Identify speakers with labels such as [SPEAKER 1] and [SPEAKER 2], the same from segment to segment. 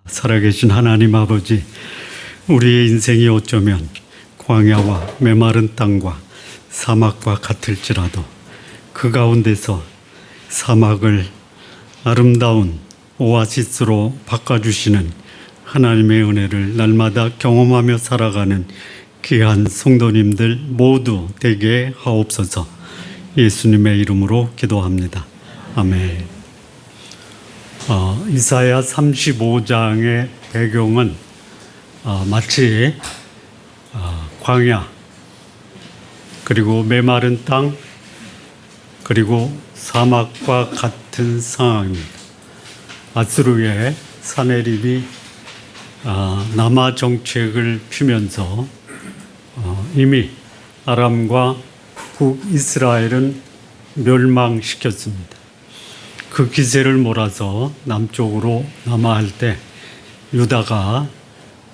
[SPEAKER 1] 살아계신 하나님 아버지, 우리의 인생이 어쩌면 광야와 메마른 땅과 사막과 같을지라도 그 가운데서 사막을 아름다운 오아시스로 바꿔주시는 하나님의 은혜를 날마다 경험하며 살아가는 귀한 성도님들 모두 되게 하옵소서. 예수님의 이름으로 기도합니다. 아멘. 이사야 35장의 배경은 마치 광야, 그리고 메마른 땅, 그리고 사막과 같은 상황입니다. 아수르의 사내립이 남하 정책을 피면서 이미 아람과 북이스라엘은 멸망시켰습니다. 그 기세를 몰아서 남쪽으로 남하할 때 유다가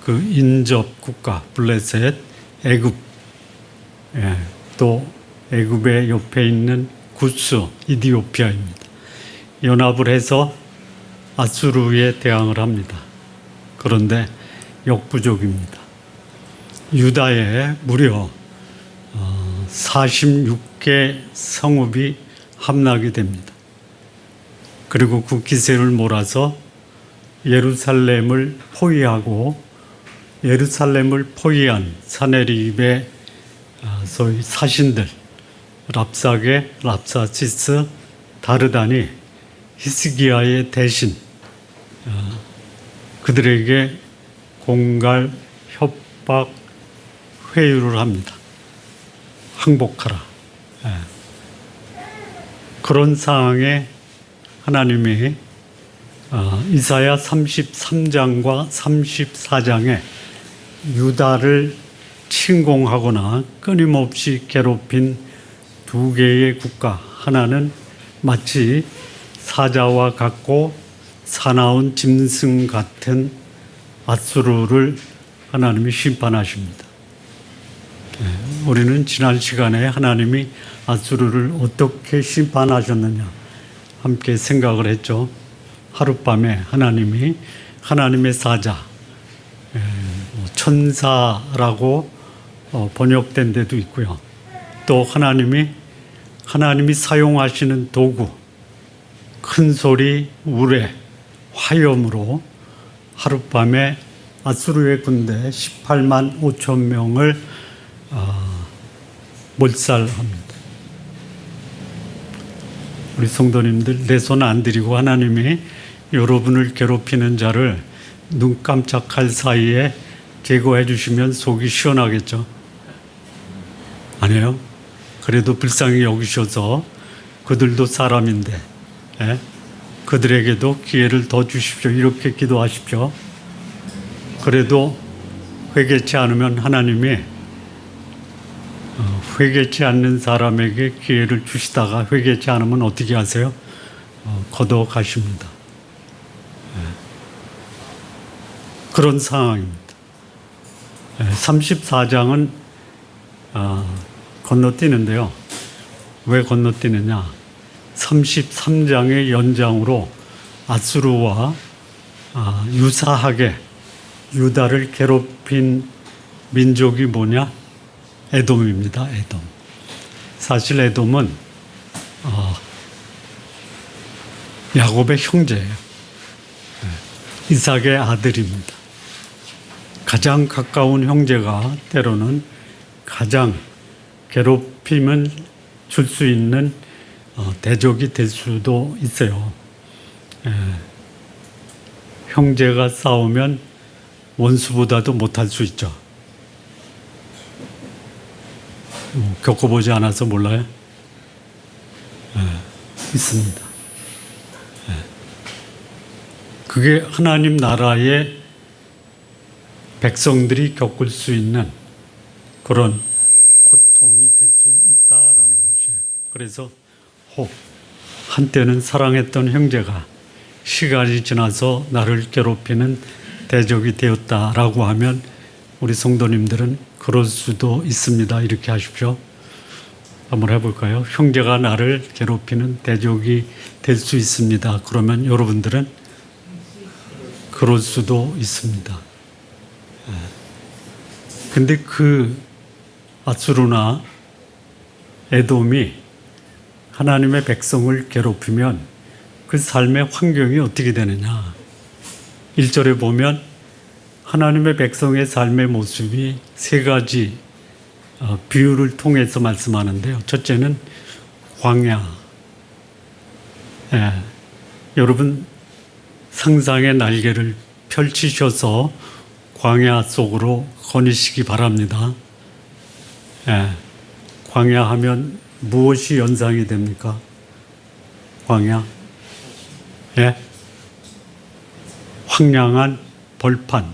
[SPEAKER 1] 그 인접 국가 블레셋, 애굽, 또 애굽의 옆에 있는 구스, 이디오피아입니다. 연합을 해서 아수르에 대항을 합니다. 그런데 역부족입니다. 유다에 무려 46개 성읍이 함락이 됩니다. 그리고 그 기세를 몰아서 예루살렘을 포위하고, 예루살렘을 포위한 사내립의 소위 사신들, 랍사게, 랍사시스, 다르다니 히스기야의 대신 그들에게 공갈, 협박, 회유를 합니다. 항복하라. 그런 상황에 하나님이 이사야 33장과 34장에 유다를 침공하거나 끊임없이 괴롭힌 두 개의 국가, 하나는 마치 사자와 같고 사나운 짐승 같은 아수르를 하나님이 심판하십니다. 우리는 지난 시간에 하나님이 아수르를 어떻게 심판하셨느냐 함께 생각을 했죠. 하룻밤에 하나님이 하나님의 사자, 천사라고 번역된 데도 있고요. 또 하나님이 사용하시는 도구, 큰 소리, 우레, 화염으로 하룻밤에 아수르의 군대 18만 5천 명을 몰살합니다. 우리 성도님들, 내 손 안 들이고 하나님이 여러분을 괴롭히는 자를 눈 깜짝할 사이에 제거해 주시면 속이 시원하겠죠? 아니에요? 그래도 불쌍히 여기셔서 그들도 사람인데 그들에게도 기회를 더 주십시오. 이렇게 기도하십시오. 그래도 회개치 않으면 하나님이 회개치 않는 사람에게 기회를 주시다가 회개치 않으면 어떻게 하세요? 걷어 가십니다. 그런 상황입니다. 34장은 건너뛰는데요. 왜 건너뛰느냐? 33장의 연장으로 아수르와 유사하게 유다를 괴롭힌 민족이 뭐냐? 에돔입니다. 에돔. 사실 에돔은 야곱의 형제예요. 이삭의 아들입니다. 가장 가까운 형제가 때로는 가장 괴롭힘을 줄 수 있는 대적이 될 수도 있어요. 형제가 싸우면 원수보다도 못할 수 있죠. 겪어보지 않아서 몰라요? 있습니다. 그게 하나님 나라의 백성들이 겪을 수 있는 그런 고통이 될 수 있다라는 것이에요. 그래서 한때는 사랑했던 형제가 시간이 지나서 나를 괴롭히는 대적이 되었다라고 하면 우리 성도님들은 그럴 수도 있습니다. 이렇게 하십시오. 한번 해볼까요? 형제가 나를 괴롭히는 대적이 될 수 있습니다. 그러면 여러분들은 그럴 수도 있습니다. 근데 그 아수르나 에돔이 하나님의 백성을 괴롭히면 그 삶의 환경이 어떻게 되느냐. 1절에 보면 하나님의 백성의 삶의 모습이 세 가지 비유를 통해서 말씀하는데요. 첫째는 광야. 여러분 상상의 날개를 펼치셔서 광야 속으로 거니시기 바랍니다. 광야 하면 무엇이 연상이 됩니까? 광야? 황량한 벌판,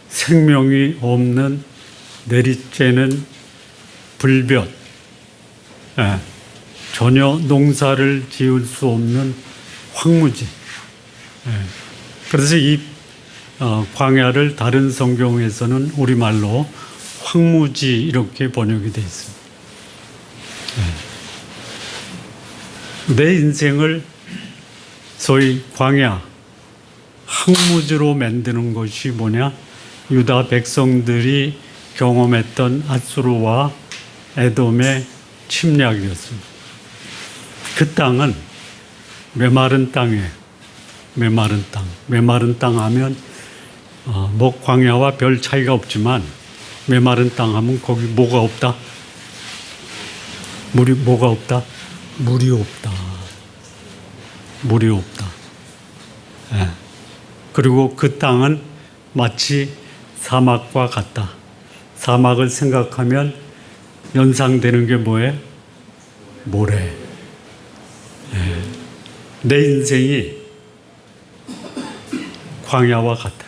[SPEAKER 1] 생명이 없는 내리쬐는 불볕, 전혀 농사를 지을 수 없는 황무지. 그래서 이 광야를 다른 성경에서는 우리말로 황무지 이렇게 번역이 되어 있습니다. 내 인생을 소위 광야, 황무지로 만드는 것이 뭐냐? 유다 백성들이 경험했던 아수르와 에돔의 침략이었습니다. 그 땅은 메마른 땅이에요. 메마른 땅. 메마른 땅 하면 뭐 광야와 별 차이가 없지만 메마른 땅 하면 거기 뭐가 없다? 뭐가 없다? 물이 없다. 물이 없다. 그리고 그 땅은 마치 사막과 같다. 사막을 생각하면 연상되는 게 뭐예요? 모래. 내 인생이 광야와 같아요.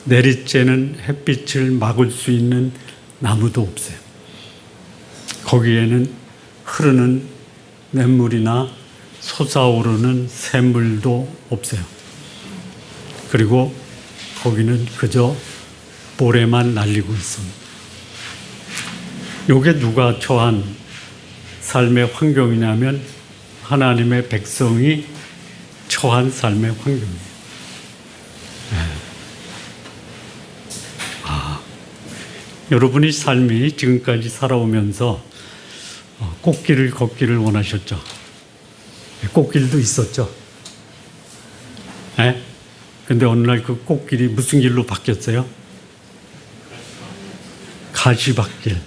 [SPEAKER 1] 내리쬐는 햇빛을 막을 수 있는 나무도 없어요. 거기에는 흐르는 냇물이나 솟아오르는 샘물도 없어요. 그리고 거기는 그저 모래만 날리고 있습니다. 이게 누가 처한 삶의 환경이냐면 하나님의 백성이 처한 삶의 환경이에요. 여러분이 삶이 지금까지 살아오면서 꽃길을 걷기를 원하셨죠? 꽃길도 있었죠? 근데 어느 날 그 꽃길이 무슨 길로 바뀌었어요? 가시밭길.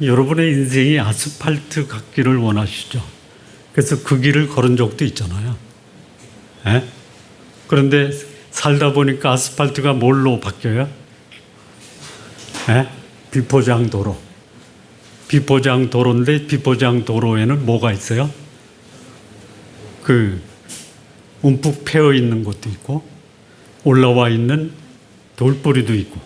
[SPEAKER 1] 여러분의 인생이 아스팔트 같기를 원하시죠? 그래서 그 길을 걸은 적도 있잖아요. 그런데 살다 보니까 아스팔트가 뭘로 바뀌어요? 비포장 도로. 비포장 도로인데 비포장 도로에는 뭐가 있어요? 그 움푹 패여 있는 것도 있고 올라와 있는 돌뿌리도 있고.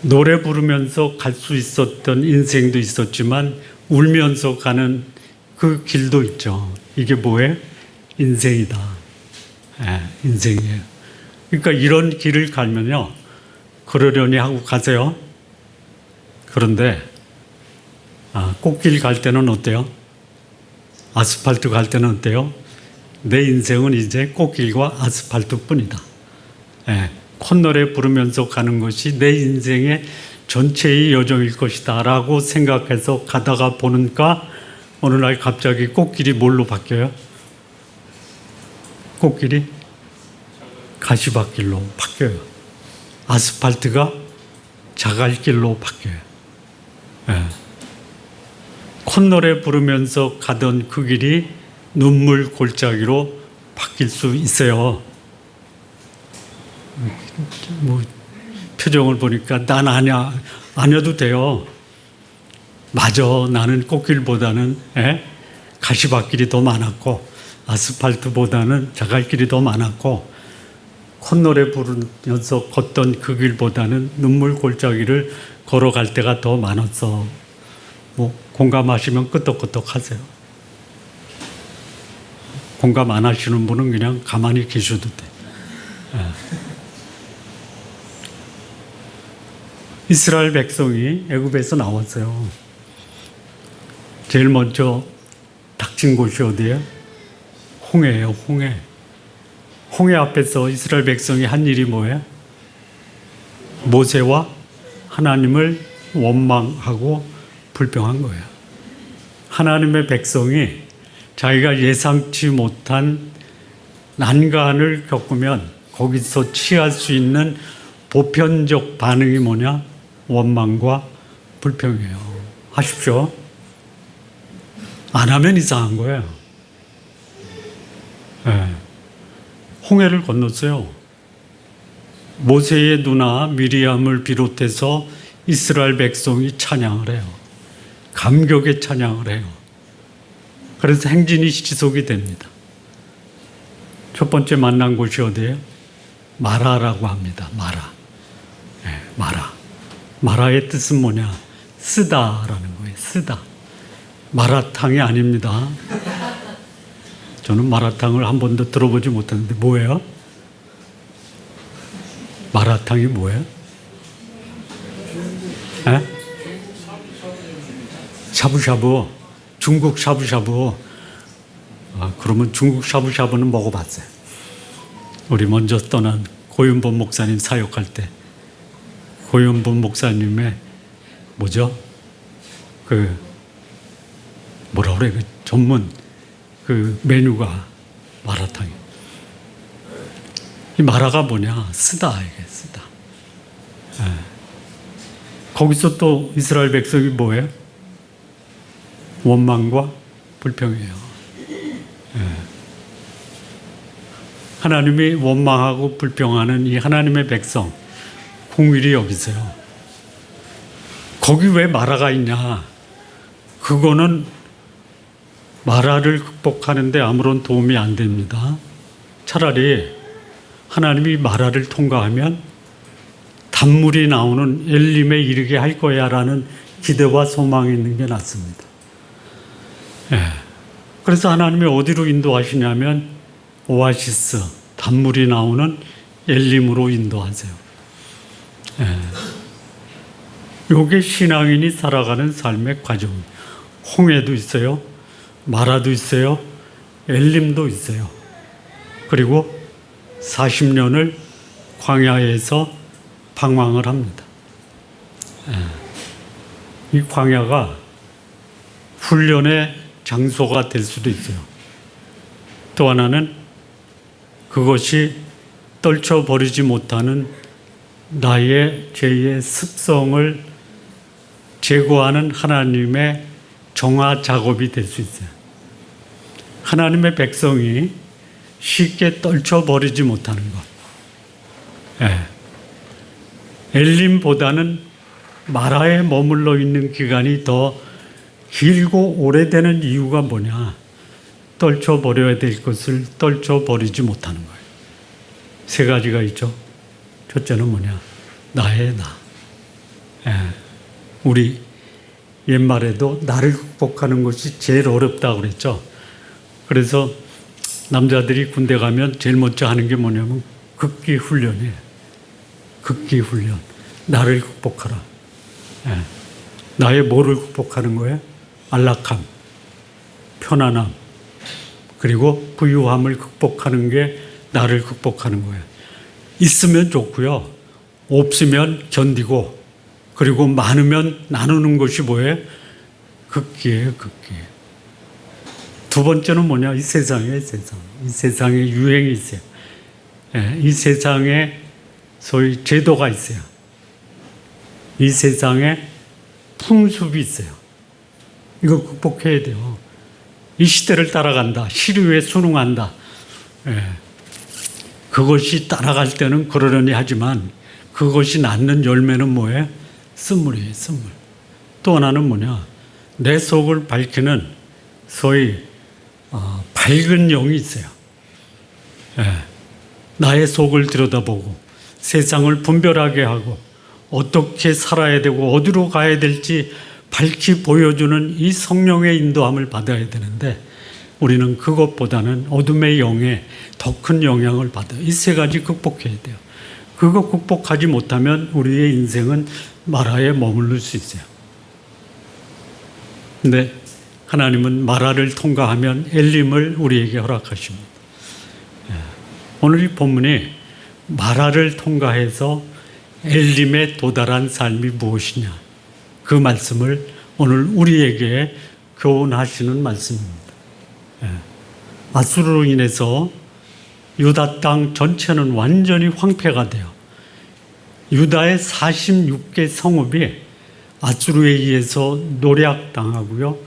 [SPEAKER 1] 노래 부르면서 갈 수 있었던 인생도 있었지만 울면서 가는 그 길도 있죠. 이게 뭐예요? 인생이다. 인생이에요. 그러니까 이런 길을 가면요. 그러려니 하고 가세요. 그런데 꽃길 갈 때는 어때요? 아스팔트 갈 때는 어때요? 내 인생은 이제 꽃길과 아스팔트뿐이다. 콧노래 부르면서 가는 것이 내 인생의 전체의 여정일 것이다 라고 생각해서 가다가 보니까 어느 날 갑자기 꽃길이 뭘로 바뀌어요? 꽃길이 가시밭길로 바뀌어요. 아스팔트가 자갈길로 바뀌어요. 콧노래 부르면서 가던 그 길이 눈물 골짜기로 바뀔 수 있어요. 뭐 표정을 보니까 난 아니어도 돼요. 맞아. 나는 꽃길보다는 가시밭길이 더 많았고 아스팔트보다는 자갈길이 더 많았고 콧노래 부르면서 걷던 그 길보다는 눈물 골짜기를 걸어갈 때가 더 많았어. 뭐 공감하시면 끄떡끄떡 하세요. 공감 안 하시는 분은 그냥 가만히 계셔도 돼. 이스라엘 백성이 애굽에서 나왔어요. 제일 먼저 닥친 곳이 어디예요? 홍해예요, 홍해. 홍해 앞에서 이스라엘 백성이 한 일이 뭐예요? 모세와 하나님을 원망하고 불평한 거예요. 하나님의 백성이 자기가 예상치 못한 난간을 겪으면 거기서 취할 수 있는 보편적 반응이 뭐냐? 원망과 불평이에요. 하십시오. 안 하면 이상한 거예요. 네. 홍해를 건넜어요. 모세의 누나 미리암을 비롯해서 이스라엘 백성이 찬양을 해요. 감격의 찬양을 해요. 그래서 행진이 지속이 됩니다. 첫 번째 만난 곳이 어디예요? 마라라고 합니다. 마라. 네, 마라. 마라의 뜻은 뭐냐? 쓰다라는 거예요. 쓰다. 마라탕이 아닙니다. 저는 마라탕을 한 번도 들어보지 못했는데 뭐예요? 마라탕이 뭐예요? 에? 샤브샤브. 중국 샤브샤브. 그러면 중국 샤브샤브는 먹어봤어요. 우리 먼저 떠난 고윤범 목사님 사역할 때 고윤범 목사님의 뭐죠? 뭐라 그래? 전문 메뉴가 마라탕이에요. 이 마라가 뭐냐? 쓰다, 이게 쓰다. 예. 거기서 또 이스라엘 백성이 뭐예요? 원망과 불평이에요. 예. 하나님이 원망하고 불평하는 이 하나님의 백성, 공일이 여기 있어요. 거기 왜 마라가 있냐? 그거는 마라를 극복하는데 아무런 도움이 안 됩니다. 차라리 하나님이 마라를 통과하면 단물이 나오는 엘림에 이르게 할 거야 라는 기대와 소망이 있는 게 낫습니다. 예. 그래서 하나님이 어디로 인도하시냐면 오아시스, 단물이 나오는 엘림으로 인도하세요. 예. 이게 신앙인이 살아가는 삶의 과정입니다. 홍해도 있어요. 마라도 있어요. 엘림도 있어요. 그리고 40년을 광야에서 방황을 합니다. 이 광야가 훈련의 장소가 될 수도 있어요. 또 하나는 그것이 떨쳐버리지 못하는 나의 죄의 습성을 제거하는 하나님의 정화 작업이 될 수 있어요. 하나님의 백성이 쉽게 떨쳐버리지 못하는 것. 예. 엘림보다는 마라에 머물러 있는 기간이 더 길고 오래되는 이유가 뭐냐? 떨쳐버려야 될 것을 떨쳐버리지 못하는 거예요. 세 가지가 있죠. 첫째는 뭐냐? 나의 나. 예. 우리 옛말에도 나를 극복하는 것이 제일 어렵다고 그랬죠. 그래서 남자들이 군대 가면 제일 먼저 하는 게 뭐냐면 극기 훈련이에요. 극기 훈련. 나를 극복하라. 예. 나의 뭐를 극복하는 거예요? 안락함, 편안함, 그리고 부유함을 극복하는 게 나를 극복하는 거예요. 있으면 좋고요. 없으면 견디고, 그리고 많으면 나누는 것이 뭐예요? 극기예요, 극기. 두 번째는 뭐냐? 이 세상에 유행이 있어요. 예, 이 세상에 소위 제도가 있어요. 이 세상에 풍습이 있어요. 이거 극복해야 돼요. 이 시대를 따라간다. 시류에 순응한다. 예. 그것이 따라갈 때는 그러려니 하지만 그것이 낳는 열매는 뭐예요? 쓴물이에요, 쓴물. 또 하나는 뭐냐? 내 속을 밝히는 소위 밝은 영이 있어요. 예. 나의 속을 들여다보고 세상을 분별하게 하고 어떻게 살아야 되고 어디로 가야 될지 밝히 보여주는 이 성령의 인도함을 받아야 되는데 우리는 그것보다는 어둠의 영에 더 큰 영향을 받아요. 이 세 가지 극복해야 돼요. 그거 극복하지 못하면 우리의 인생은 마라에 머무를 수 있어요. 근데 하나님은 마라를 통과하면 엘림을 우리에게 허락하십니다. 오늘 이 본문이 마라를 통과해서 엘림에 도달한 삶이 무엇이냐, 그 말씀을 오늘 우리에게 교훈하시는 말씀입니다. 아수르로 인해서 유다 땅 전체는 완전히 황폐가 돼요. 유다의 46개 성읍이 아수르에 의해서 노략당하고요,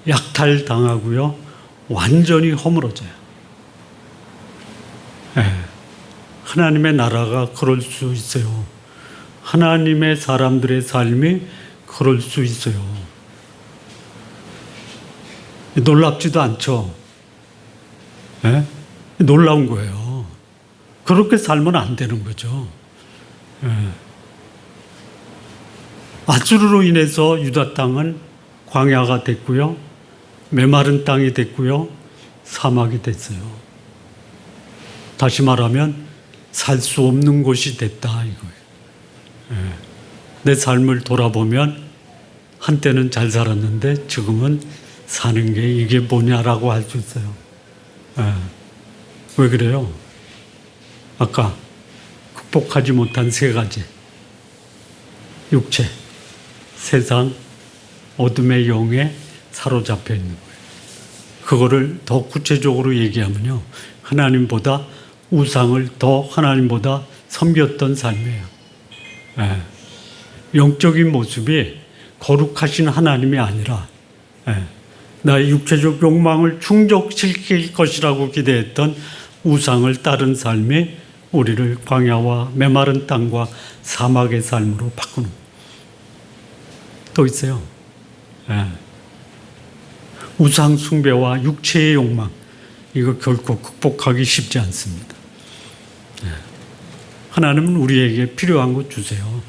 [SPEAKER 1] 약탈당하고요, 완전히 허물어져요. 하나님의 나라가 그럴 수 있어요. 하나님의 사람들의 삶이 그럴 수 있어요. 놀랍지도 않죠? 놀라운 거예요. 그렇게 살면 안 되는 거죠. 아수르로 인해서 유다 땅은 광야가 됐고요, 메마른 땅이 됐고요, 사막이 됐어요. 다시 말하면 살 수 없는 곳이 됐다 이거예요. 내 삶을 돌아보면 한때는 잘 살았는데 지금은 사는 게 이게 뭐냐라고 할 수 있어요. 왜 그래요? 아까 극복하지 못한 세 가지: 육체, 세상, 어둠의 영에 사로잡혀 있는 거예요. 그거를 더 구체적으로 얘기하면요, 하나님보다 우상을 더 하나님보다 섬겼던 삶이에요. 영적인 모습이 거룩하신 하나님이 아니라 나의 육체적 욕망을 충족시킬 것이라고 기대했던 우상을 따른 삶이 우리를 광야와 메마른 땅과 사막의 삶으로 바꾸는. 또 있어요. 우상 숭배와 육체의 욕망, 이거 결코 극복하기 쉽지 않습니다. 하나님은 우리에게 필요한 것 주세요.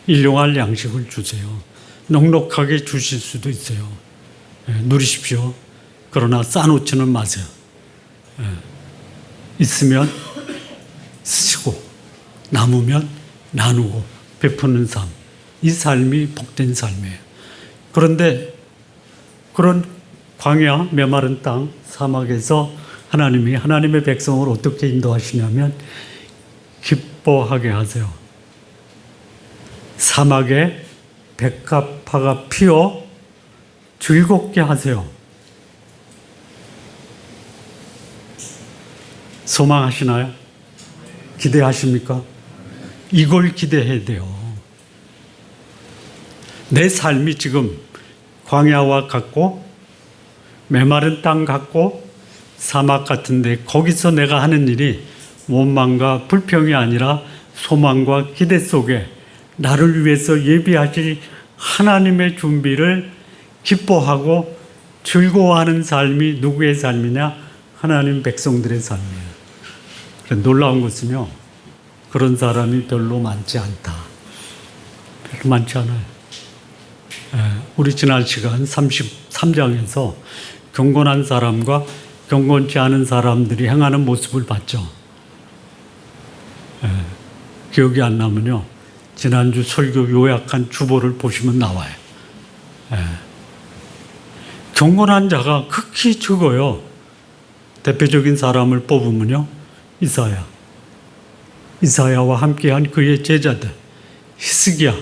[SPEAKER 1] 일용할 양식을 주세요. 넉넉하게 주실 수도 있어요. 누리십시오. 그러나 쌓아놓지는 마세요. 있으면 쓰시고, 남으면 나누고 베푸는 삶, 이 삶이 복된 삶이에요. 그런데 그런 광야, 메마른 땅, 사막에서 하나님이 하나님의 백성을 어떻게 인도하시냐면 기뻐하게 하세요. 사막에 백합화가 피어 즐겁게 하세요. 소망하시나요? 기대하십니까? 이걸 기대해야 돼요. 내 삶이 지금 광야와 같고 메마른 땅 같고 사막 같은데, 거기서 내가 하는 일이 원망과 불평이 아니라 소망과 기대 속에 나를 위해서 예비하실 하나님의 준비를 기뻐하고 즐거워하는 삶이 누구의 삶이냐? 하나님 백성들의 삶이에요. 놀라운 것은요, 그런 사람이 별로 많지 않다. 별로 많지 않아요. 우리 지난 시간 33장에서 경건한 사람과 경건치 않은 사람들이 행하는 모습을 봤죠. 기억이 안 나면요, 지난주 설교 요약한 주보를 보시면 나와요. 경건한 자가 극히 적어요. 대표적인 사람을 뽑으면요, 이사야와 함께한 그의 제자들, 히스기야,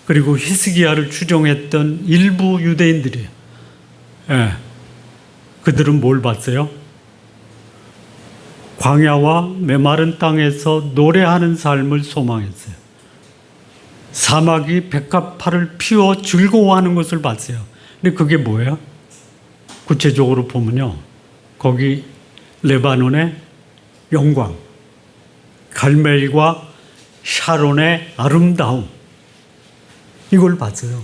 [SPEAKER 1] 그리고 히스기야를 추종했던 일부 유대인들이에요. 그들은 뭘 봤어요? 광야와 메마른 땅에서 노래하는 삶을 소망했어요. 사막이 백합화를 피워 즐거워하는 것을 봤어요. 근데 그게 뭐예요? 구체적으로 보면요, 거기 레바논의 영광, 갈멜과 샤론의 아름다움, 이걸 봤어요.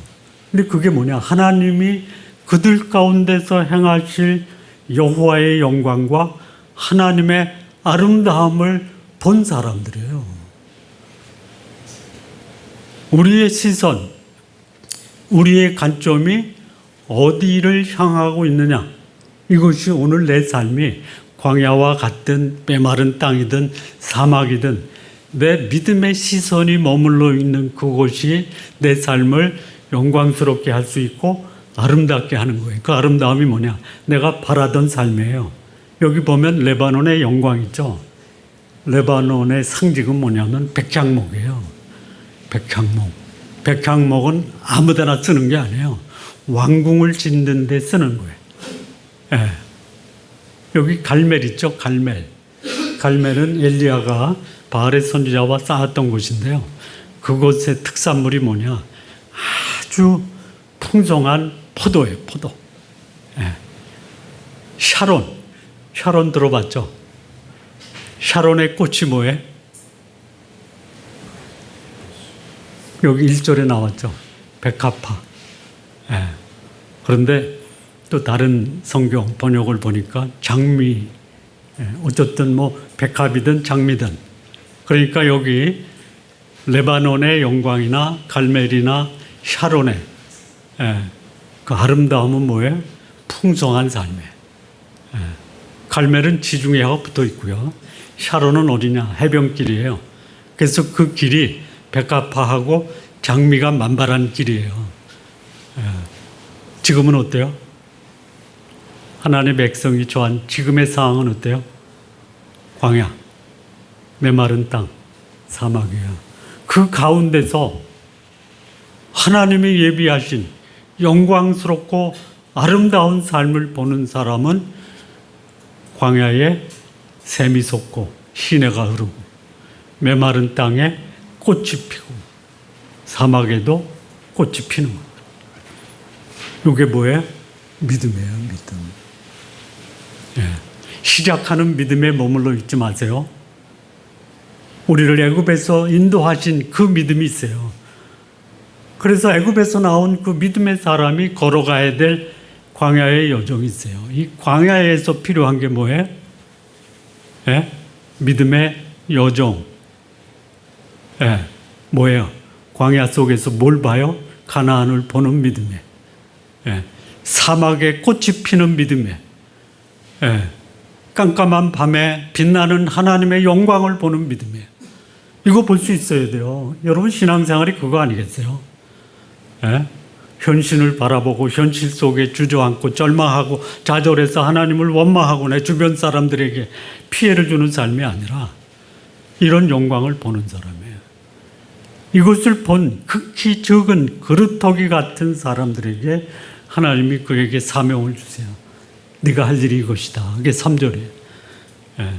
[SPEAKER 1] 근데 그게 뭐냐? 하나님이 그들 가운데서 행하실 여호와의 영광과 하나님의 아름다움을 본 사람들이에요. 우리의 시선, 우리의 관점이 어디를 향하고 있느냐, 이것이 오늘 내 삶이 광야와 같든 메마른 땅이든 사막이든 내 믿음의 시선이 머물러 있는 그곳이 내 삶을 영광스럽게 할 수 있고 아름답게 하는 거예요. 그 아름다움이 뭐냐? 내가 바라던 삶이에요. 여기 보면 레바논의 영광 있죠. 레바논의 상징은 뭐냐면 백향목이에요. 백향목. 백향목은 아무데나 쓰는 게 아니에요. 왕궁을 짓는 데 쓰는 거예요. 예. 여기 갈멜 있죠. 갈멜. 갈멜은 엘리야가 바알의 선지자와 쌓았던 곳인데요. 그곳의 특산물이 뭐냐? 아주 풍성한 포도예요. 포도. 예. 샤론 들어봤죠? 샤론의 꽃이 뭐예요? 여기 1절에 나왔죠. 백합화. 예. 그런데 또 다른 성경 번역을 보니까 장미, 예. 어쨌든 뭐 백합이든 장미든. 그러니까 여기 레바논의 영광이나 갈멜이나 샤론의, 예. 그 아름다움은 뭐예요? 풍성한 삶이에요. 예. 갈멜은 지중해하고 붙어 있고요. 샤론은 어디냐? 해변길이에요. 그래서 그 길이 백합화하고 장미가 만발한 길이에요. 예. 지금은 어때요? 하나님의 백성이 처한 지금의 상황은 어때요? 광야, 메마른 땅, 사막이에요. 그 가운데서 하나님이 예비하신 영광스럽고 아름다운 삶을 보는 사람은 광야에 샘이 솟고 시내가 흐르고 메마른 땅에 꽃이 피고 사막에도 꽃이 피는 겁니다. 이게 뭐예요? 믿음이에요. 믿음. 예. 시작하는 믿음에 머물러 있지 마세요. 우리를 애굽에서 인도하신 그 믿음이 있어요. 그래서 애굽에서 나온 그 믿음의 사람이 걸어가야 될 광야의 여정이 있어요. 이 광야에서 필요한 게 뭐예요? 예? 믿음의 여정. 예. 뭐예요? 광야 속에서 뭘 봐요? 가나안을 보는 믿음에. 예. 사막에 꽃이 피는 믿음에. 예. 깜깜한 밤에 빛나는 하나님의 영광을 보는 믿음에. 이거 볼 수 있어야 돼요. 여러분 신앙생활이 그거 아니겠어요? 예? 현실을 바라보고 현실 속에 주저앉고 절망하고 좌절해서 하나님을 원망하고 내 주변 사람들에게 피해를 주는 삶이 아니라 이런 영광을 보는 사람이에요. 이것을 본 극히 적은 그루터기 같은 사람들에게 하나님이 그에게 사명을 주세요. 네가 할 일이 이것이다. 그게 3절이에요. 예.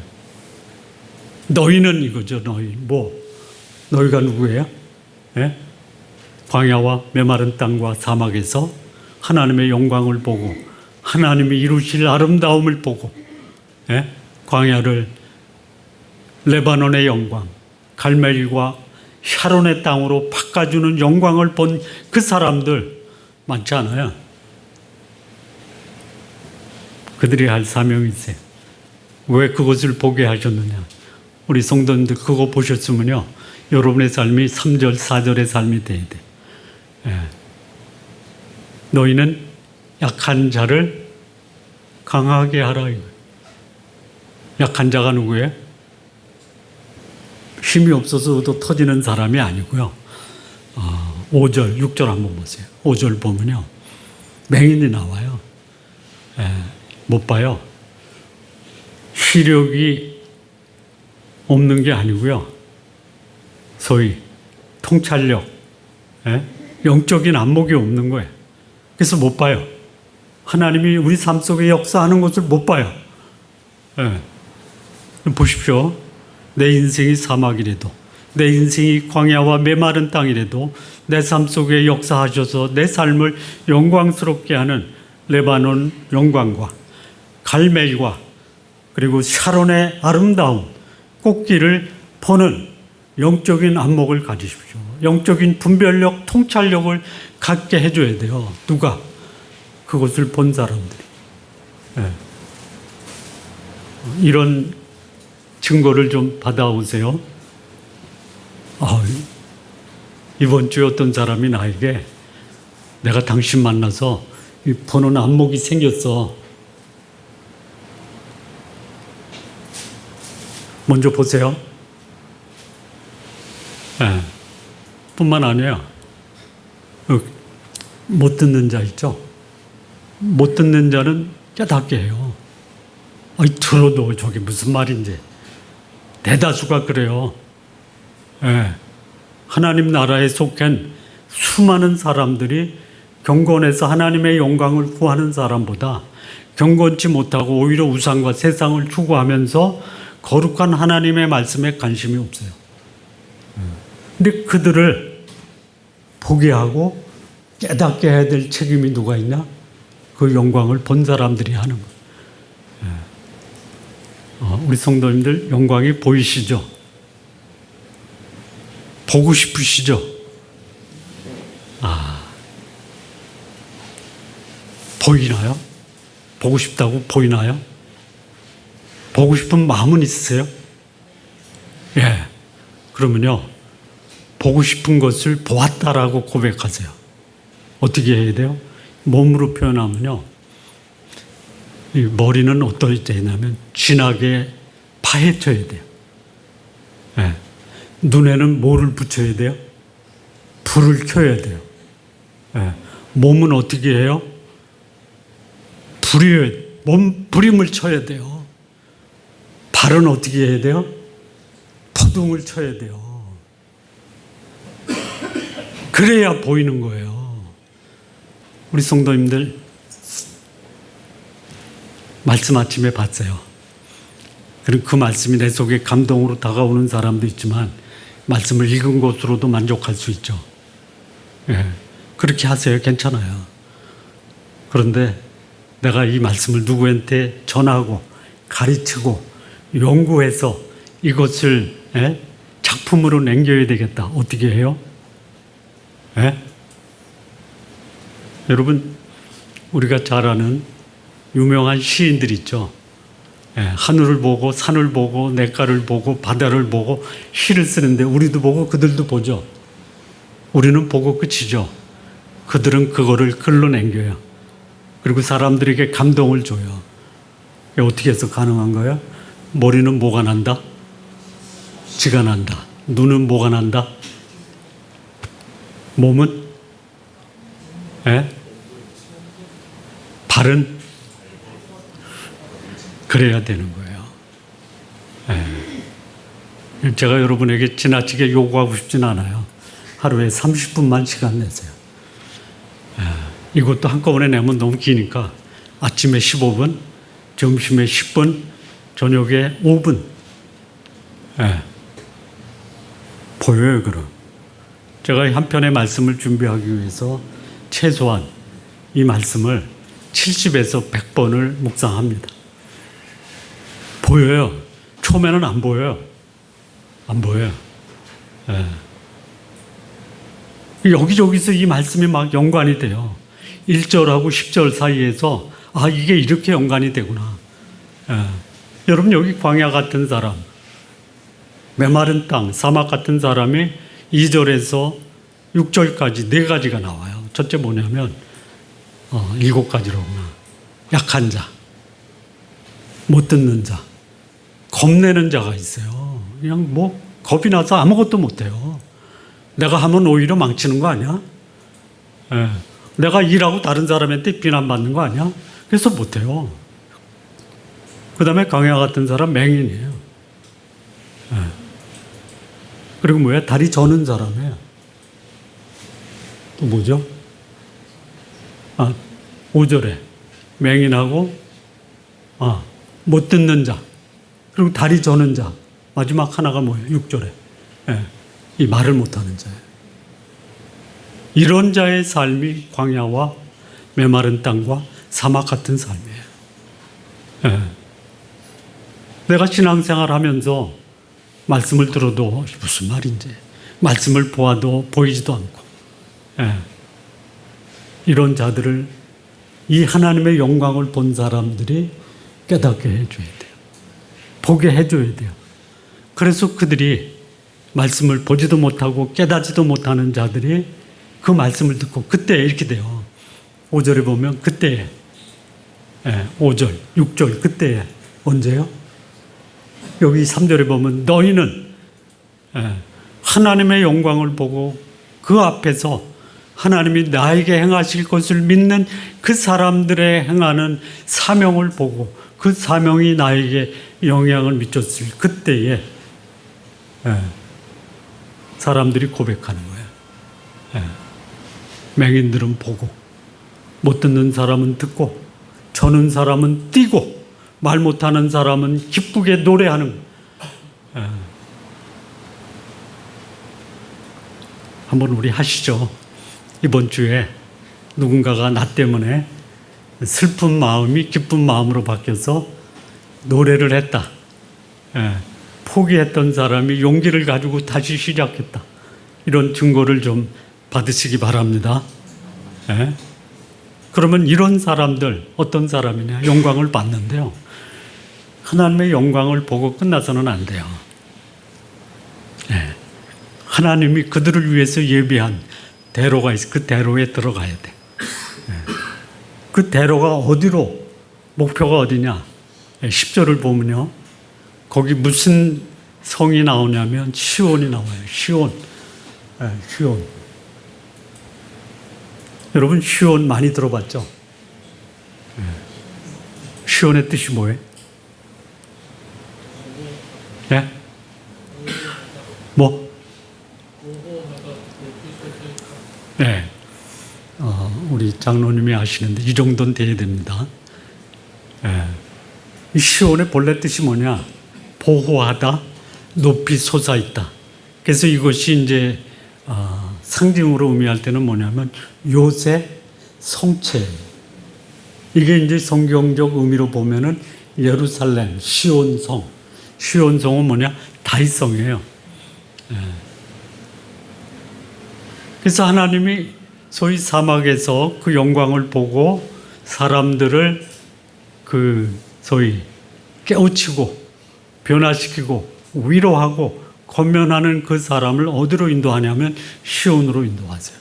[SPEAKER 1] 너희는 이거죠. 너희. 뭐? 너희가 누구예요? 예? 광야와 메마른 땅과 사막에서 하나님의 영광을 보고 하나님이 이루실 아름다움을 보고, 예? 광야를 레바논의 영광, 갈멜과 샤론의 땅으로 바꿔주는 영광을 본 그 사람들 많지 않아요? 그들이 할 사명이 있어요. 왜 그것을 보게 하셨느냐? 우리 성도님들 그거 보셨으면요, 여러분의 삶이 3절, 4절의 삶이 돼야 돼. 예. 너희는 약한 자를 강하게 하라. 약한 자가 누구예요? 힘이 없어서도 터지는 사람이 아니고요. 5절, 6절 한번 보세요. 5절 보면요, 맹인이 나와요. 예. 못 봐요. 시력이 없는 게 아니고요. 소위 통찰력, 예? 영적인 안목이 없는 거예요. 그래서 못 봐요. 하나님이 우리 삶 속에 역사하는 것을 못 봐요. 예. 보십시오. 내 인생이 사막이라도, 내 인생이 광야와 메마른 땅이라도 내 삶 속에 역사하셔서 내 삶을 영광스럽게 하는 레바논 영광과 갈멜과 그리고 샤론의 아름다운 꽃길을 보는 영적인 안목을 가지십시오. 영적인 분별력, 통찰력을 갖게 해줘야 돼요. 누가? 그것을 본 사람들이. 네. 이런 증거를 좀 받아오세요. 이번 주에 어떤 사람이 나에게 내가 당신 만나서 보는 안목이 생겼어. 먼저 보세요. 예. 뿐만 아니라 못 듣는 자 있죠. 못 듣는 자는 깨닫게 해요. 들어도 저게 무슨 말인지. 대다수가 그래요. 예. 하나님 나라에 속한 수많은 사람들이 경건해서 하나님의 영광을 구하는 사람보다 경건치 못하고 오히려 우상과 세상을 추구하면서 거룩한 하나님의 말씀에 관심이 없어요. 근데 그들을 보게 하고 깨닫게 해야 될 책임이 누가 있냐? 그 영광을 본 사람들이 하는 거예요. 우리 성도님들 영광이 보이시죠? 보고 싶으시죠? 보이나요? 보고 싶다고 보이나요? 보고 싶은 마음은 있으세요? 예. 그러면요, 보고 싶은 것을 보았다라고 고백하세요. 어떻게 해야 돼요? 몸으로 표현하면요, 이 머리는 어떨 때 있냐면 진하게 파헤쳐야 돼요. 예. 눈에는 뭐를 붙여야 돼요? 불을 켜야 돼요. 예. 몸은 어떻게 해요? 부림을 쳐야 돼요. 발은 어떻게 해야 돼요? 포동을 쳐야 돼요. 그래야 보이는 거예요. 우리 성도님들 말씀 아침에 봤어요. 그리고 그 말씀이 내 속에 감동으로 다가오는 사람도 있지만 말씀을 읽은 것으로도 만족할 수 있죠. 예, 그렇게 하세요. 괜찮아요. 그런데 내가 이 말씀을 누구한테 전하고 가르치고 연구해서 이것을 작품으로 남겨야 되겠다. 어떻게 해요? 여러분, 우리가 잘 아는 유명한 시인들 있죠. 하늘을 보고 산을 보고 냇가를 보고 바다를 보고 시를 쓰는데 우리도 보고 그들도 보죠. 우리는 보고 끝이죠. 그들은 그거를 글로 남겨요. 그리고 사람들에게 감동을 줘요. 어떻게 해서 가능한 거예요? 머리는 뭐가 난다? 지가 난다. 눈은 뭐가 난다? 몸은? 발은? 그래야 되는 거예요. 제가 여러분에게 지나치게 요구하고 싶진 않아요. 하루에 30분만 시간 내세요. 이것도 한꺼번에 내면 너무 기니까 아침에 15분, 점심에 10분, 저녁에 5분. 보여요, 그럼. 제가 한 편의 말씀을 준비하기 위해서 최소한 이 말씀을 70에서 100번을 묵상합니다. 보여요. 처음에는 안 보여요. 안 보여요. 여기저기서 이 말씀이 막 연관이 돼요. 1절하고 10절 사이에서 이게 이렇게 연관이 되구나. 여러분, 여기 광야 같은 사람, 메마른 땅, 사막 같은 사람이 2절에서 6절까지 4가지가 나와요. 첫째 뭐냐면 7가지로구나. 약한 자, 못 듣는 자, 겁내는 자가 있어요. 그냥 뭐 겁이 나서 아무것도 못해요. 내가 하면 오히려 망치는 거 아니야? 내가 일하고 다른 사람한테 비난받는 거 아니야? 그래서 못해요. 그 다음에 광야 같은 사람 맹인이에요. 그리고 뭐야? 다리 저는 사람이에요. 또 뭐죠? 5절에 맹인하고 못 듣는 자, 그리고 다리 저는 자, 마지막 하나가 뭐예요? 6절에 이 말을 못하는 자예요. 이런 자의 삶이 광야와 메마른 땅과 사막 같은 삶이에요. 내가 신앙생활 하면서 말씀을 들어도 무슨 말인지, 말씀을 보아도 보이지도 않고, 이런 자들을, 이 하나님의 영광을 본 사람들이 깨닫게 해줘야 돼요. 보게 해줘야 돼요. 그래서 그들이 말씀을 보지도 못하고 깨닫지도 못하는 자들이 그 말씀을 듣고 그때 이렇게 돼요. 5절에 보면 그때, 5절, 6절 그때 언제요? 여기 3절에 보면 너희는 하나님의 영광을 보고 그 앞에서 하나님이 나에게 행하실 것을 믿는 그 사람들의 행하는 사명을 보고 그 사명이 나에게 영향을 미쳤을 그때에 사람들이 고백하는 거예요. 맹인들은 보고 못 듣는 사람은 듣고 저는 사람은 뛰고 말 못하는 사람은 기쁘게 노래하는 거예요. 한번 우리 하시죠. 이번 주에 누군가가 나 때문에 슬픈 마음이 기쁜 마음으로 바뀌어서 노래를 했다. 포기했던 사람이 용기를 가지고 다시 시작했다. 이런 증거를 좀 받으시기 바랍니다. 그러면 이런 사람들 어떤 사람이냐? 영광을 받는데요. 하나님의 영광을 보고 끝나서는 안 돼요. 하나님이 그들을 위해서 예비한 대로가 있어. 그 대로에 들어가야 돼. 그 대로가 어디로, 목표가 어디냐? 10절을 보면요. 거기 무슨 성이 나오냐면 시온이 나와요. 시온. 시온. 여러분 시온 많이 들어봤죠? 시온의 뜻이 뭐예요? 네? 뭐? 네. 우리 장로님이 아시는데 이 정도는 돼야 됩니다. 이 시온의 본래 뜻이 뭐냐? 보호하다, 높이 솟아있다. 그래서 이것이 이제 상징으로 의미할 때는 뭐냐면 요새 성체. 이게 이제 성경적 의미로 보면은 예루살렘, 시온성. 시온성은 뭐냐? 다윗성이에요. 그래서 하나님이 소위 사막에서 그 영광을 보고 사람들을 그 소위 깨우치고 변화시키고 위로하고 권면하는 그 사람을 어디로 인도하냐면 시온으로 인도하세요.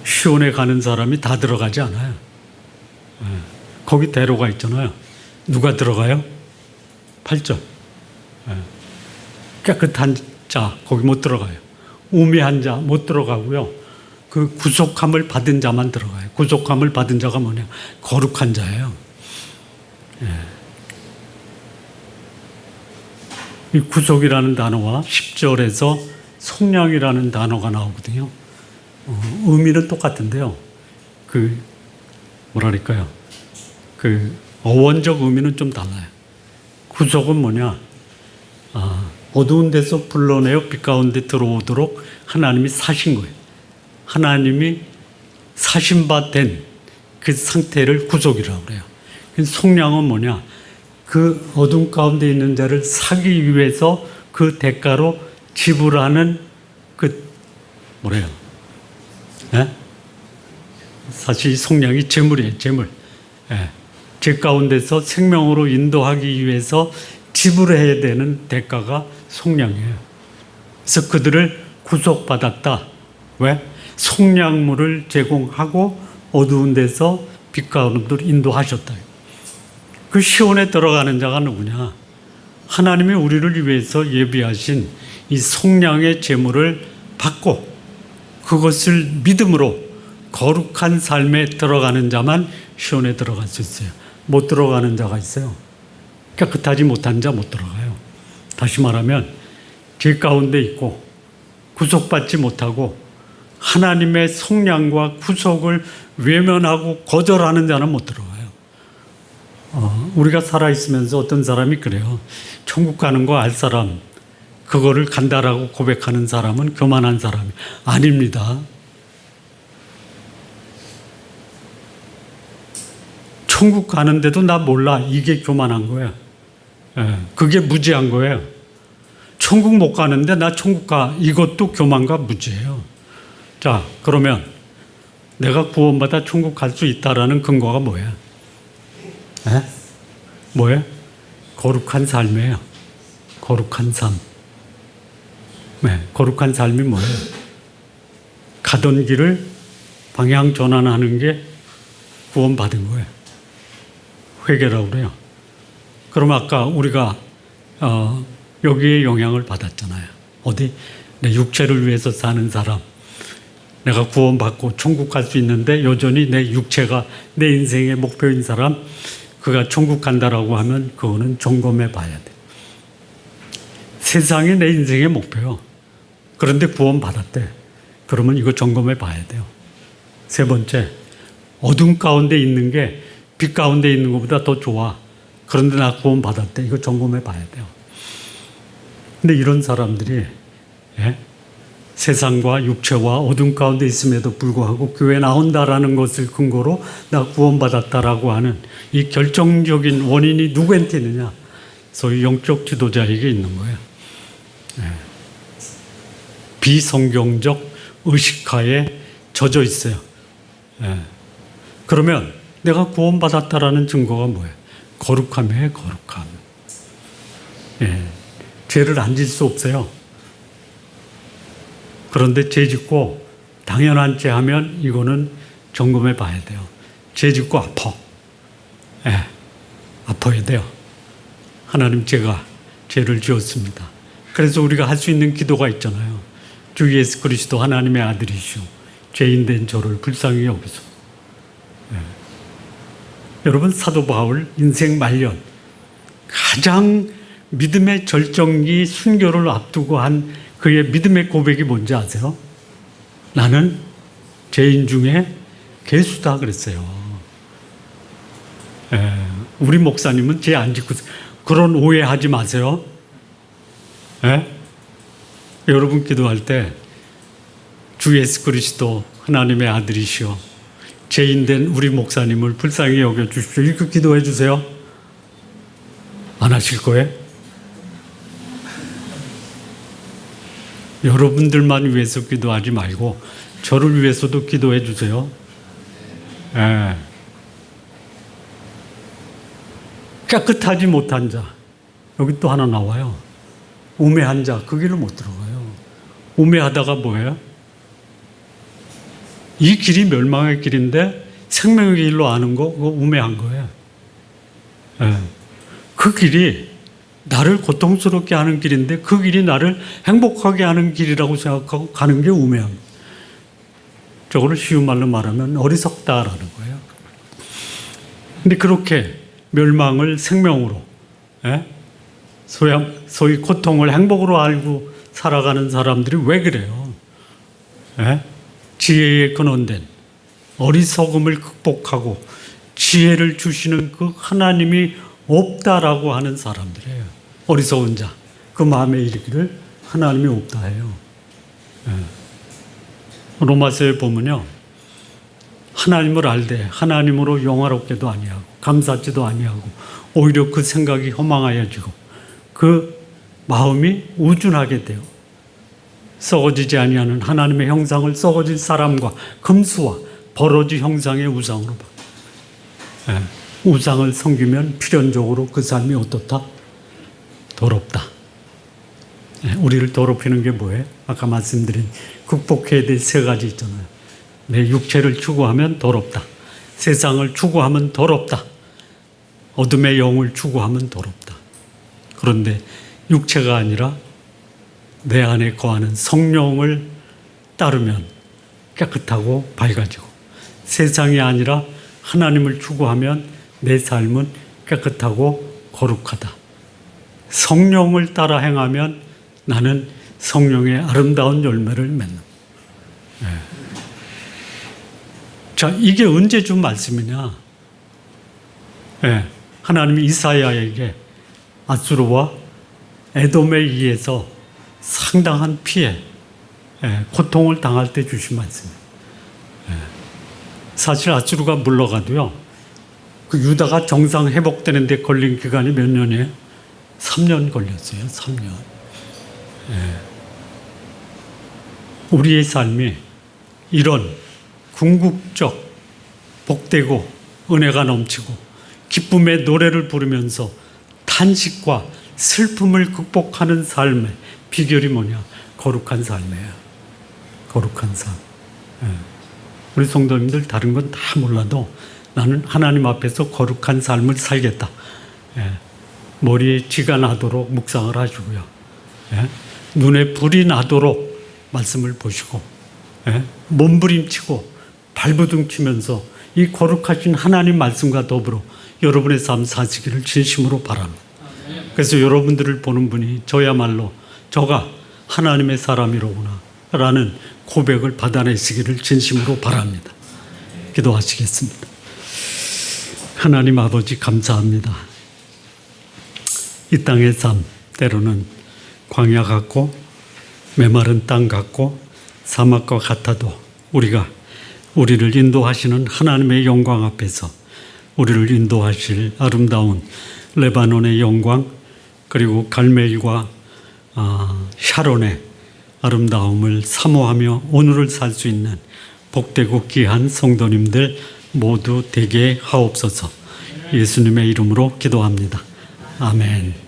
[SPEAKER 1] 시온에 가는 사람이 다 들어가지 않아요. 거기 대로가 있잖아요. 누가 들어가요? 8절. 깨끗한 자 거기 못 들어가요. 우매한 자 못 들어가고요. 그 구속함을 받은 자만 들어가요. 구속함을 받은 자가 뭐냐? 거룩한 자예요. 이 구속이라는 단어와 10절에서 속량이라는 단어가 나오거든요. 의미는 똑같은데요. 그 뭐랄까요? 그 어원적 의미는 좀 달라요. 구속은 뭐냐? 어두운 데서 불러내어 빛 가운데 들어오도록 하나님이 사신 거예요. 하나님이 사신 바 된 그 상태를 구속이라고 그래요. 속량은 뭐냐? 그 어둠 가운데 있는 자를 사기 위해서 그 대가로 지불하는 그 뭐래요? 사실 속량이 재물이에요. 재물. 죄 가운데서 생명으로 인도하기 위해서 지불해야 되는 대가가 속량이에요. 그래서 그들을 구속받았다. 왜? 속량물을 제공하고 어두운 데서 빛 가운데로 인도하셨다. 그 시온에 들어가는 자가 누구냐? 하나님이 우리를 위해서 예비하신 이 속량의 제물을 받고 그것을 믿음으로 거룩한 삶에 들어가는 자만 시온에 들어갈 수 있어요. 못 들어가는 자가 있어요. 깨끗하지 못한 자 못 들어가요. 다시 말하면 죄 가운데 있고 구속받지 못하고 하나님의 속량과 구속을 외면하고 거절하는 자는 못 들어가요. 우리가 살아있으면서 어떤 사람이 그래요. 천국 가는 거 알 사람, 그거를 간다라고 고백하는 사람은 교만한 사람이 아닙니다. 천국 가는데도 나 몰라. 이게 교만한 거야. 그게 무지한 거예요. 천국 못 가는데 나 천국 가. 이것도 교만과 무지예요. 자, 그러면 내가 구원받아 천국 갈 수 있다라는 근거가 뭐야? 뭐예요? 거룩한 삶이에요. 거룩한 삶. 거룩한 삶이 뭐예요? 가던 길을 방향 전환하는 게 구원받은 거예요. 회개라고 그래요. 그럼 아까 우리가 여기에 영향을 받았잖아요. 어디? 내 육체를 위해서 사는 사람. 내가 구원받고 천국 갈 수 있는데 여전히 내 육체가 내 인생의 목표인 사람, 그가 천국 간다라고 하면 그거는 점검해 봐야 돼. 세상이 내 인생의 목표요. 그런데 구원받았대. 그러면 이거 점검해 봐야 돼요. 세 번째, 어둠 가운데 있는 게 빛 가운데 있는 것보다 더 좋아. 그런데 나 구원받았대. 이거 점검해 봐야 돼요. 근데 이런 사람들이 세상과 육체와 어둠 가운데 있음에도 불구하고 교회 나온다라는 것을 근거로 나 구원받았다라고 하는 이 결정적인 원인이 누구한테 있느냐? 소위 영적 지도자에게 있는 거예요. 비성경적 의식하에 젖어 있어요. 그러면 내가 구원받았다라는 증거가 뭐예요? 거룩함이에요, 거룩함. 죄를 안 질 수 없어요. 그런데 죄 짓고 당연한 죄 하면 이거는 점검해 봐야 돼요. 죄 짓고 아파. 아파야 돼요. 하나님, 제가 죄를 지었습니다. 그래서 우리가 할 수 있는 기도가 있잖아요. 주 예수 그리스도 하나님의 아들이시오. 죄인된 저를 불쌍히 여기소. 여러분, 사도 바울 인생 말년 가장 믿음의 절정기 순교를 앞두고 한 그의 믿음의 고백이 뭔지 아세요? 나는 죄인 중에 괴수다 그랬어요. 우리 목사님은 죄 안 짓고, 그런 오해하지 마세요. 여러분 기도할 때 주 예수 그리스도 하나님의 아들이시오, 죄인된 우리 목사님을 불쌍히 여겨주십시오, 이렇게 기도해 주세요. 안 하실 거예요? 여러분들만 위해서 기도하지 말고 저를 위해서도 기도해 주세요. 깨끗하지 못한 자, 여기 또 하나 나와요. 우매한 자, 그 길을 못 들어가요. 우매하다가 뭐예요? 이 길이 멸망의 길인데 생명의 길로 아는 거, 그거 우매한 거예요. 그 길이 나를 고통스럽게 하는 길인데 그 길이 나를 행복하게 하는 길이라고 생각하고 가는 게 우매한 거예요. 저거를 쉬운 말로 말하면 어리석다라는 거예요. 근데 그렇게 멸망을 생명으로, 소위 고통을 행복으로 알고 살아가는 사람들이 왜 그래요? 지혜에 근원된 어리석음을 극복하고 지혜를 주시는 그 하나님이 없다라고 하는 사람들이에요. 어리석은 자, 그 마음에 이르기를 하나님이 없다 해요. 로마서에 보면요, 하나님을 알되 하나님으로 영화롭게도 아니하고 감사지도 아니하고 오히려 그 생각이 허망하여지고 그 마음이 우둔하게 돼요. 썩어지지 아니하는 하나님의 형상을 썩어질 사람과 금수와 버러지 형상의 우상으로 봐. 우상을 섬기면 필연적으로 그 삶이 어떻다? 더럽다. 우리를 더럽히는 게 뭐예요? 아까 말씀드린 극복해야 될 세 가지 있잖아요. 내 육체를 추구하면 더럽다. 세상을 추구하면 더럽다. 어둠의 영을 추구하면 더럽다. 그런데 육체가 아니라 내 안에 거하는 성령을 따르면 깨끗하고 밝아지고, 세상이 아니라 하나님을 추구하면 내 삶은 깨끗하고 거룩하다. 성령을 따라 행하면 나는 성령의 아름다운 열매를 맺는. 자, 이게 언제 준 말씀이냐? 하나님이 이사야에게 아수르와 에돔에 의해서 상당한 피해, 고통을 당할 때 주신 말씀이에요. 사실 아수르가 물러가도요, 그 유다가 정상 회복되는 데 걸린 기간이 몇 년이에요? 3년 걸렸어요. 3년. 우리의 삶이 이런 궁극적 복되고 은혜가 넘치고 기쁨의 노래를 부르면서 탄식과 슬픔을 극복하는 삶의 비결이 뭐냐? 거룩한 삶이에요. 거룩한 삶. 우리 성도님들 다른 건 다 몰라도 나는 하나님 앞에서 거룩한 삶을 살겠다. 머리에 쥐가 나도록 묵상을 하시고요. 예? 눈에 불이 나도록 말씀을 보시고, 예? 몸부림치고 발부둥치면서 이 거룩하신 하나님 말씀과 더불어 여러분의 삶 사시기를 진심으로 바랍니다. 그래서 여러분들을 보는 분이 저야말로 저가 하나님의 사람이로구나 라는 고백을 받아내시기를 진심으로 바랍니다. 기도하시겠습니다. 하나님 아버지 감사합니다. 이 땅의 삶 때로는 광야 같고 메마른 땅 같고 사막과 같아도 우리를 인도하시는 하나님의 영광 앞에서 우리를 인도하실 아름다운 레바논의 영광, 그리고 갈멜과 샤론의 아름다움을 사모하며 오늘을 살 수 있는 복되고 귀한 성도님들 모두 되게 하옵소서. 예수님의 이름으로 기도합니다. 아멘.